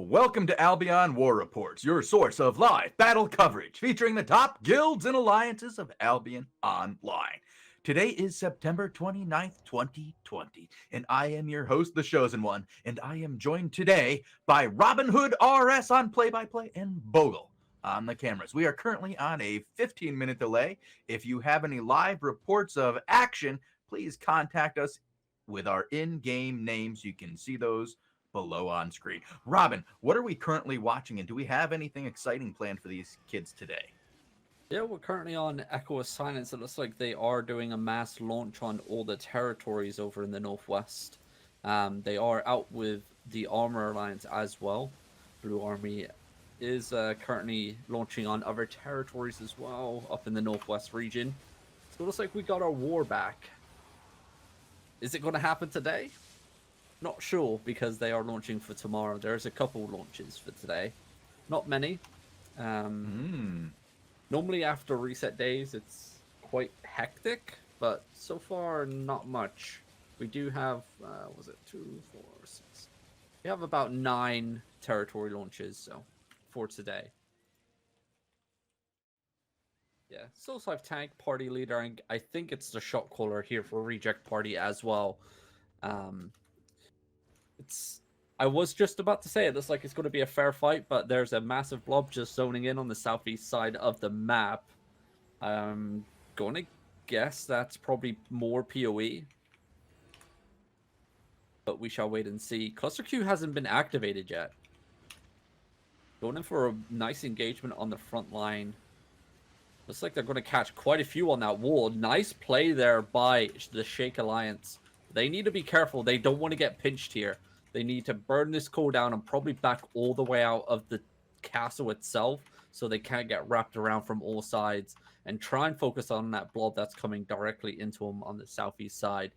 Welcome to Albion War Reports, your source of live battle coverage featuring the top guilds and alliances of Albion Online. Today is September 29th, 2020, and I am your host, the Shozen One, and I am joined today by Robinhoodrs on play-by-play and Bogul on the cameras. We are currently on a 15-minute delay. If you have any live reports of action, please contact us with our in-game names. You can see those below on screen. Robin, what are we currently watching, and do we have anything exciting planned for these kids today? Yeah, we're currently on Echo of Silence. It looks like they are doing a mass launch on all the territories over in the northwest. They are out with the Armor Alliance as well. Blue Army is currently launching on other territories as well up in the northwest region. So it looks like we got our war back. Is it going to happen today? Not sure, because they are launching for tomorrow. There's a couple launches for today. Not many. Normally after reset days, it's quite hectic, but so far, not much. We do have, was it 2, 4, 6? We have about 9 territory launches, so, for today. Yeah, Soulslife Tank, Party Leader, and I think it's the Shot Caller here for Reject Party as well. I was just about to say it looks like it's going to be a fair fight, but there's a massive blob just zoning in on the southeast side of the map. I'm going to guess that's probably more PoE, but we shall wait and see. Cluster Q hasn't been activated yet. Going in for a nice engagement on the front line. Looks like they're going to catch quite a few on that wall. Nice play there by the Shake Alliance. They need to be careful. They don't want to get pinched here. They need to burn this cooldown and probably back all the way out of the castle itself so they can't get wrapped around from all sides, and try and focus on that blob that's coming directly into them on the southeast side.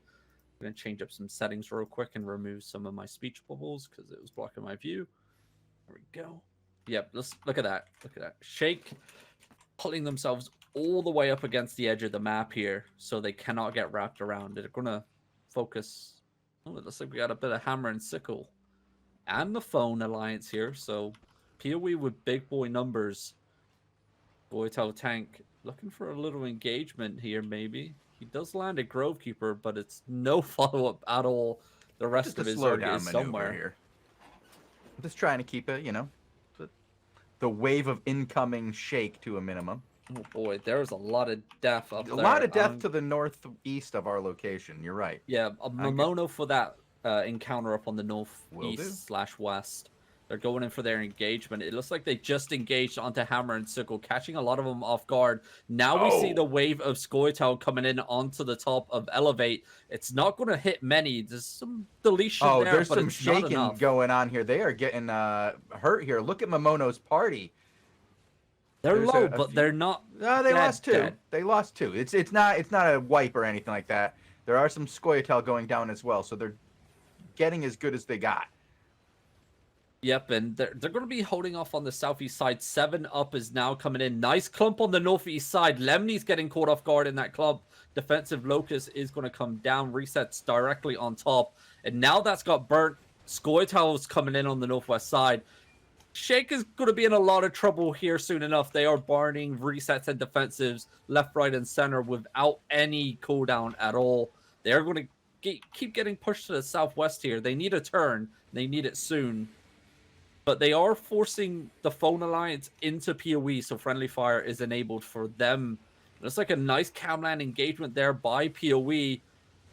I'm going to change up some settings real quick and remove some of my speech bubbles because it was blocking my view. There we go. Yep, let's look at that. Look at that. Shake pulling themselves all the way up against the edge of the map here so they cannot get wrapped around. They're going to focus. Oh, it looks like we got a bit of Hammer and Sickle and the Phone Alliance here. So PoE with big boy numbers. Goitel Tank looking for a little engagement here, maybe. He does land a Grovekeeper, but it's no follow-up at all. The rest of his arc is somewhere here. I'm just trying to keep it, the wave of incoming Shake to a minimum. Oh boy, there's a lot of death up there. A lot of death to the northeast of our location. You're right. Yeah, a Momono for that encounter up on the northeast/west. They're going in for their engagement. It looks like they just engaged onto Hammer and Sickle, catching a lot of them off guard. Now we see the wave of Scoia'tael coming in onto the top of Elevate. It's not going to hit many. There's some deletion there, there's but some it's not shaking enough. going on here. They are getting hurt here. Look at Momono's party. They're low, but they're not. No, they lost 2. Dead. They lost 2. It's not a wipe or anything like that. There are some Scoia'tael going down as well, so they're getting as good as they got. Yep, and they're going to be holding off on the southeast side. 7 up is now coming in. Nice clump on the northeast side. Lemny's getting caught off guard in that clump. Defensive Locust is going to come down. Resets directly on top. And now that's got burnt. Scoia'tael's coming in on the northwest side. Shake is going to be in a lot of trouble here soon enough. They are burning resets and defensives left, right, and center without any cooldown at all. They're going to keep getting pushed to the southwest here. They need a turn. They need it soon. But they are forcing the Phone Alliance into PoE, so Friendly Fire is enabled for them. It's like a nice camland engagement there by PoE,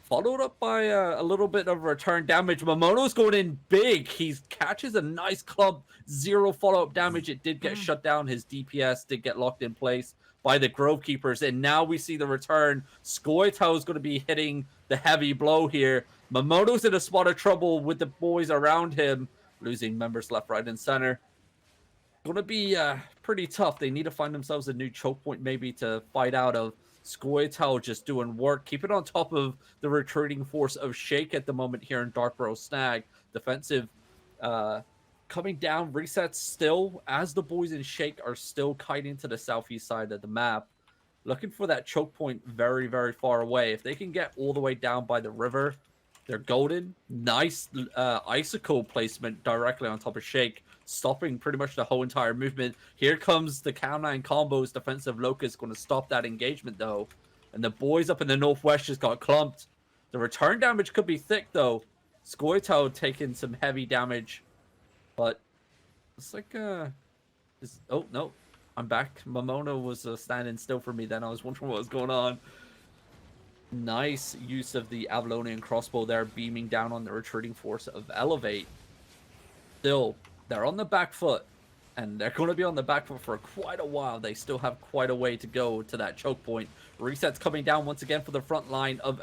followed up by a little bit of return damage. Momono's going in big. He catches a nice club. 0 follow-up damage. It did get shut down. His DPS did get locked in place by the Grovekeepers. And now we see the return. Scoia'tael is going to be hitting the heavy blow here. Momono's in a spot of trouble with the boys around him. Losing members left, right, and center. Going to be pretty tough. They need to find themselves a new choke point maybe to fight out of. Scoia'tael just doing work. Keep it on top of the retreating force of Shake at the moment here in Darkborough Snag. Defensive coming down. Resets still as the boys in Shake are still kiting to the southeast side of the map. Looking for that choke point very, very far away. If they can get all the way down by the river, They're golden. Nice icicle placement directly on top of Shake, stopping pretty much the whole entire movement. Here comes the Cam9 combos. Defensive Locust going to stop that engagement, though. And the boys up in the northwest just got clumped. The return damage could be thick, though. Scoito taking some heavy damage. But it's like, oh, no. I'm back. Momono was standing still for me then. I was wondering what was going on. Nice use of the Avalonian crossbow there, beaming down on the retreating force of Elevate. Still, they're on the back foot, and they're going to be on the back foot for quite a while. They still have quite a way to go to that choke point. Reset's coming down once again for the front line of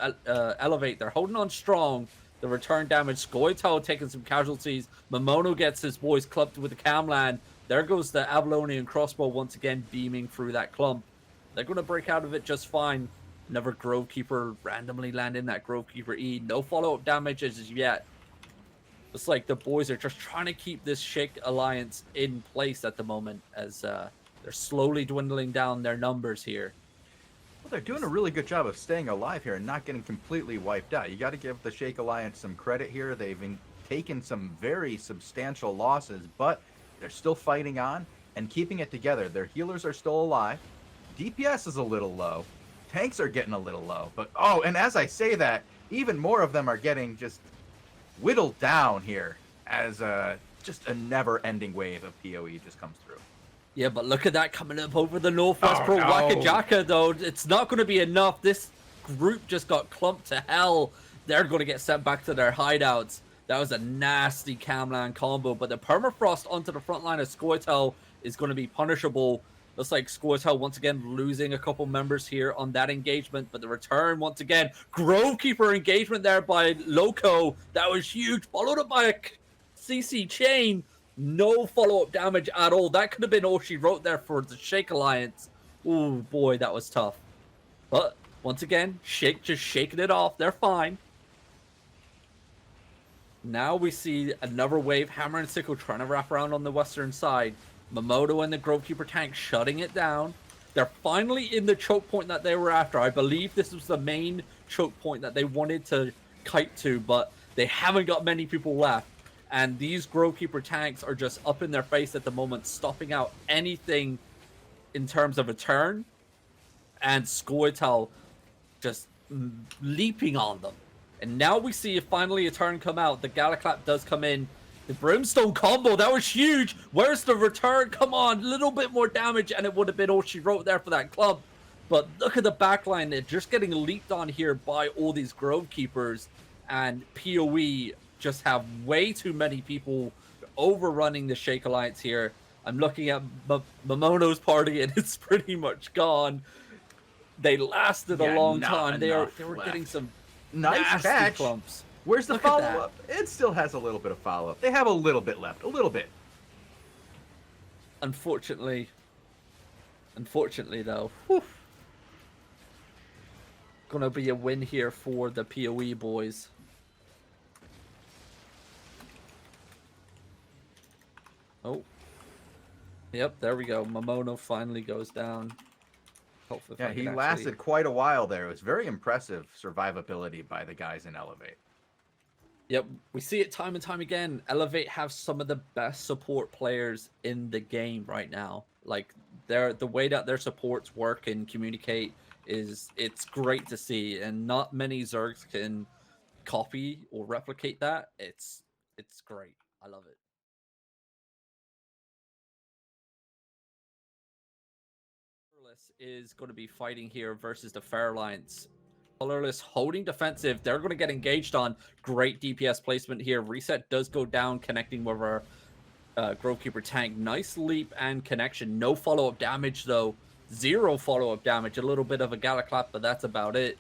Elevate. They're holding on strong. The return damage, Scoito taking some casualties. Momono gets his boys clumped with the Camland. There goes the Avalonian crossbow once again, beaming through that clump. They're going to break out of it just fine. Another Grovekeeper randomly landing that Grovekeeper E. No follow-up damage as yet. It's like the boys are just trying to keep this Shake Alliance in place at the moment as they're slowly dwindling down their numbers here. Well, they're doing a really good job of staying alive here and not getting completely wiped out. You got to give the Shake Alliance some credit here. They've taken some very substantial losses, but they're still fighting on and keeping it together. Their healers are still alive. DPS is a little low. Tanks are getting a little low. But, oh, and as I say that, even more of them are getting just whittled down here as just a never-ending wave of PoE just comes through. Yeah, but look at that coming up over the Northwest Oh, Pro no. Wakajaka, though. It's not going to be enough. This group just got clumped to hell. They're going to get sent back to their hideouts. That was a nasty Camland combo, but the permafrost onto the front line of Scoito is going to be punishable. Looks like Scoito once again losing a couple members here on that engagement, but the return once again, Grovekeeper engagement there by Loco. That was huge, followed up by a CC chain. No follow-up damage at all. That could have been all she wrote there for the Shake Alliance. Oh boy, that was tough. But once again, Shake just shaking it off. They're fine. Now we see another wave. Hammer and Sickle trying to wrap around on the western side. Momoto and the Grovekeeper tank shutting it down. They're finally in the choke point that they were after. I believe this was the main choke point that they wanted to kite to, but they haven't got many people left. And these Grovekeeper tanks are just up in their face at the moment, stopping out anything in terms of a turn. And Scoito just leaping on them. And now we see finally a turn come out. The Galaclap does come in. The Brimstone combo, that was huge. Where's the return? Come on, a little bit more damage, and it would have been all she wrote there for that club. But look at the backline. They're just getting leaped on here by all these Grovekeepers. And PoE just have way too many people overrunning the Shake Alliance here. I'm looking at Momono's party, and it's pretty much gone. They lasted a long time. They were getting some nice catch. Clumps. Where's the follow-up? It still has a little bit of follow-up. They have a little bit left. A little bit. Unfortunately, though. Whew. Gonna be a win here for the PoE boys. Oh. Yep, there we go. Momono finally goes down. Hopefully yeah, he lasted quite a while there. It was very impressive survivability by the guys in Elevate. Yep, we see it time and time again. Elevate have some of the best support players in the game right now. Like the way that their supports work and communicate it's great to see, and not many Zergs can copy or replicate that. It's great. I love it. Is going to be fighting here versus the Fair Alliance. Colorless holding defensive. They're going to get engaged on. Great DPS placement here. Reset does go down, connecting with our Grovekeeper tank. Nice leap and connection. No follow-up damage, though. Zero follow-up damage. A little bit of a Galaclap, but that's about it.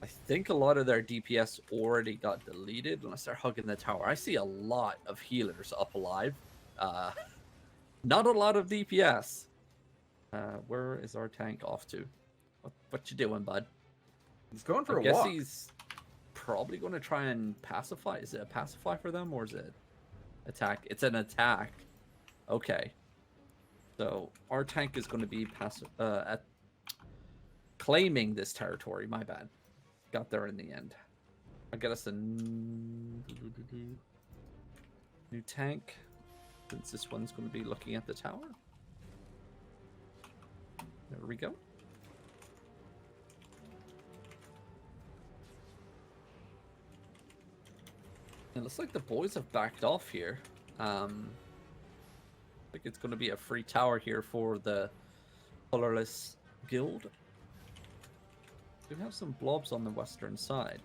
I think a lot of their DPS already got deleted, unless they're hugging the tower. I see a lot of healers up alive. Not a lot of DPS. Where is our tank off to? What you doing, bud? He's going for a walk. I guess he's probably going to try and pacify. Is it a pacify for them, or is it attack? It's an attack. Okay. So our tank is going to be claiming this territory. My bad. Got there in the end. I'll get us a new tank, since this one's going to be looking at the tower. There we go. It looks like the boys have backed off here. I think it's going to be a free tower here for the colorless guild. We have some blobs on the western side.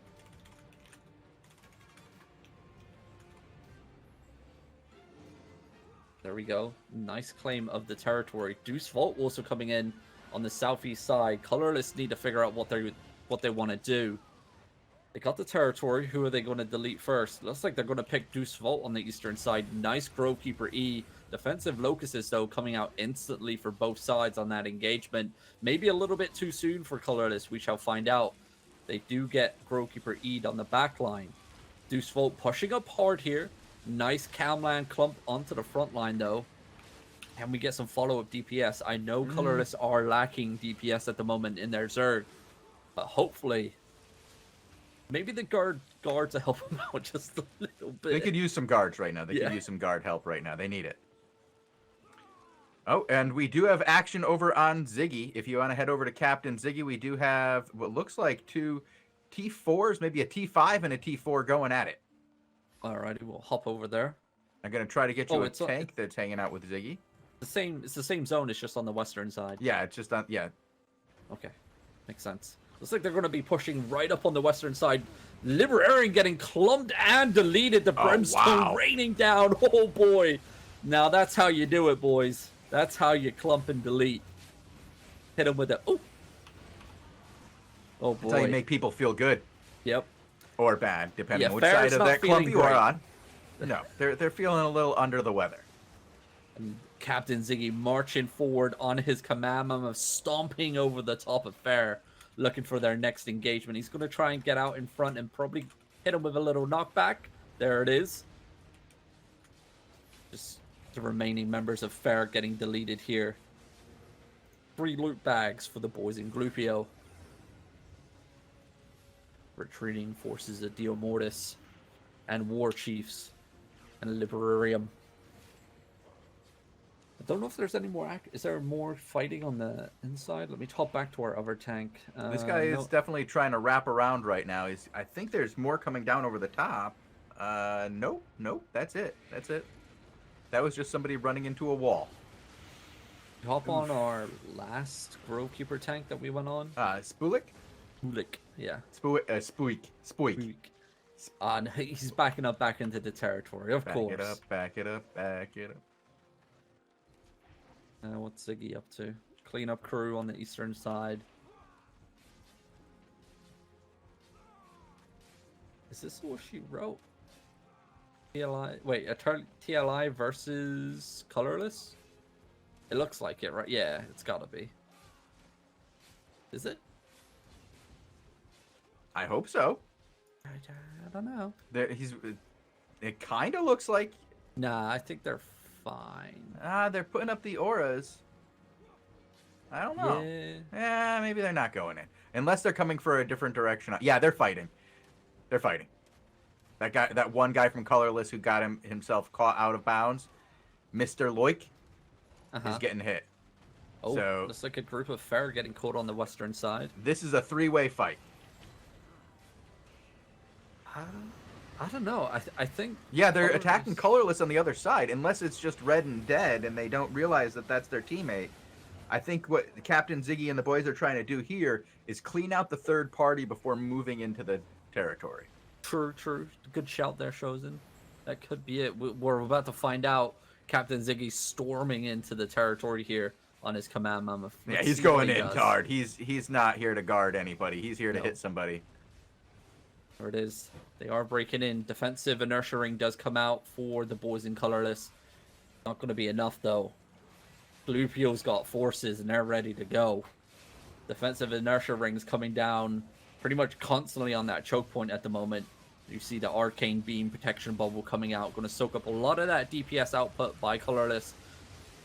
There we go. Nice claim of the territory. Deuce Vault also coming in on the southeast side. Colorless need to figure out what they want to do. They got the territory. Who are they going to delete first? Looks like they're going to pick Deuce Vault on the eastern side. Nice Grovekeeper E. Defensive Locusts, though, coming out instantly for both sides on that engagement. Maybe a little bit too soon for Colorless. We shall find out. They do get Grovekeeper E'd on the back line. Deuce Vault pushing up hard here. Nice Camland clump onto the front line, though. And we get some follow-up DPS. I know Colorless are lacking DPS at the moment in their Zerg. But hopefully... maybe the guards will help them out just a little bit. They could use some guards right now. They could use some guard help right now. They need it. Oh, and we do have action over on Ziggy. If you want to head over to Captain Ziggy, we do have what looks like two T4s, maybe a T5 and a T4 going at it. Alrighty, we'll hop over there. I'm going to try to get you a tank that's hanging out with Ziggy. It's the same zone, it's just on the western side. Yeah, it's just on, yeah. Okay, makes sense. Looks like they're going to be pushing right up on the western side. Librarian getting clumped and deleted. The Brimstone raining down. Oh, boy. Now, that's how you do it, boys. That's how you clump and delete. Hit him with a... oh. Oh, boy. That's how you make people feel good. Yep. Or bad, depending on which side of that clump you are on. No, they're feeling a little under the weather. And Captain Ziggy marching forward on his command mammoth, stomping over the top of Fair, looking for their next engagement. He's going to try and get out in front and probably hit him with a little knockback. There it is. Just the remaining members of Fair getting deleted here. 3 loot bags for the boys in Glupio. Retreating forces of Dio Mortis and War Chiefs and Liberarium. I don't know if there's any more. Is there more fighting on the inside? Let me hop back to our other tank. This guy is definitely trying to wrap around right now. I think there's more coming down over the top. Nope. That's it. That was just somebody running into a wall. Hop on our last Grovekeeper tank that we went on. Spulik? Spulik, yeah. Spoik. And he's backing up back into the territory, of course. Back it up. What's Ziggy up to? Cleanup crew on the eastern side. Is this what she wrote? TLI. Wait, TLI versus Colorless? It looks like it, right? Yeah, it's gotta be. Is it? I hope so. I don't know. It kind of looks like... Nah, I think they're fine. They're putting up the auras. I don't know. Yeah, maybe they're not going in. Unless they're coming for a different direction. Yeah, they're fighting. That one guy from Colorless who got himself caught out of bounds, Mr. Loik, is getting hit. Oh, so, looks like a group of Fair getting caught on the western side. This is a 3-way fight. I don't know. I think... yeah, they're attacking Colorless on the other side, unless it's just Red and Dead, and they don't realize that that's their teammate. I think what Captain Ziggy and the boys are trying to do here is clean out the third party before moving into the territory. True. Good shout there, Shozen. That could be it. We're about to find out. Captain Ziggy storming into the territory here on his command mammoth. Yeah, he's going in hard. He's not here to guard anybody. He's here to hit somebody. There it is. They are breaking in. Defensive inertia ring does come out for the boys in Colorless. Not going to be enough, though. Glupio's got forces, and they're ready to go. Defensive inertia rings coming down pretty much constantly on that choke point at the moment. You see the Arcane Beam protection bubble coming out. Going to soak up a lot of that DPS output by Colorless.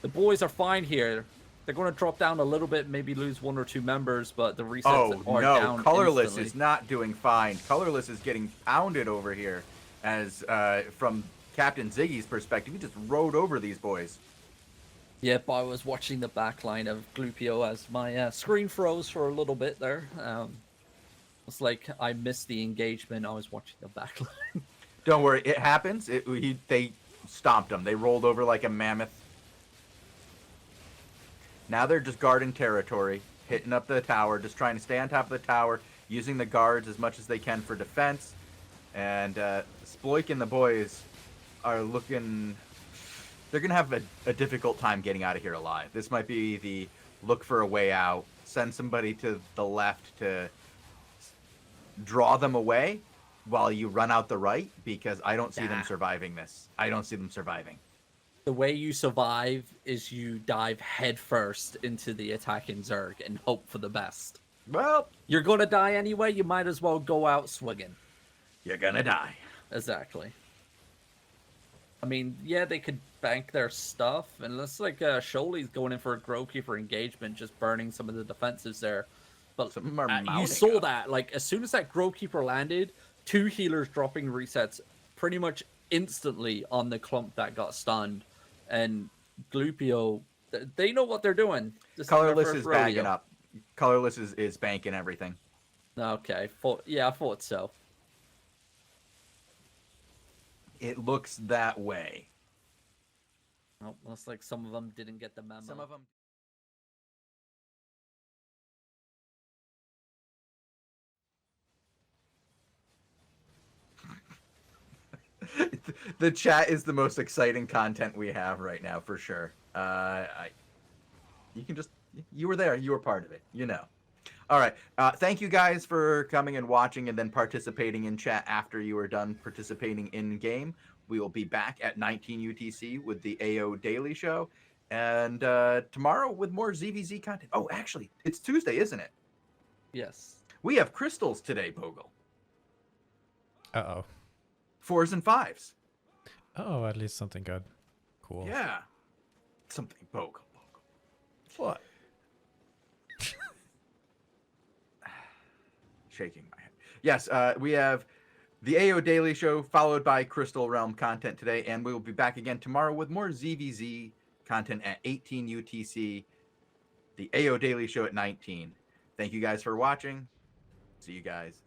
The boys are fine here. They're going to drop down a little bit, maybe lose 1 or 2 members, but the resets Oh are no, down Colorless instantly. is not doing fine. Colorless is getting pounded over here, as from Captain Ziggy's perspective, he just rode over these boys. Yep, I was watching the backline of Glupio as my screen froze for a little bit there. It's like I missed the engagement. I was watching the backline. Don't worry, it happens. They stomped him. They rolled over like a mammoth. Now they're just guarding territory, hitting up the tower, just trying to stay on top of the tower, using the guards as much as they can for defense. And Sploik and the boys are looking... They're going to have a difficult time getting out of here alive. This might be the look for a way out, send somebody to the left to draw them away while you run out the right, because I don't see them surviving this. I don't see them surviving. The way you survive is you dive headfirst into the attacking Zerg and hope for the best. Well, You're going to die anyway, you might as well go out swinging. you're going to die. Exactly. I mean, yeah, they could bank their stuff, and it looks like Shoaley's going in for a Growkeeper engagement, just burning some of the defensives there. But Some of them are you mounting saw up. that, like, as soon as that Growkeeper landed, 2 healers dropping resets pretty much instantly on the clump that got stunned. And Glupio, they know what they're doing. This Colorless their is first rodeo. bagging up. Colorless is banking everything. Okay, I thought so. It looks that way. Oh, looks like some of them didn't get the memo. Some of them. The chat is the most exciting content we have right now, for sure. You were there, you were part of it, you know. All right, thank you guys for coming and watching and then participating in chat after you are done participating in game. We will be back at 19 UTC with the AO Daily Show, and tomorrow with more ZVZ content. Oh, actually, it's Tuesday, isn't it? Yes. We have crystals today, Bogul. Uh-oh. 4s and 5s. Oh, at least something good. Cool. Yeah. Something Bogul. What? Shaking my head. Yes, we have the AO Daily Show followed by Crystal Realm content today, and we will be back again tomorrow with more ZVZ content at 18 UTC, the AO Daily Show at 19. Thank you guys for watching. See you guys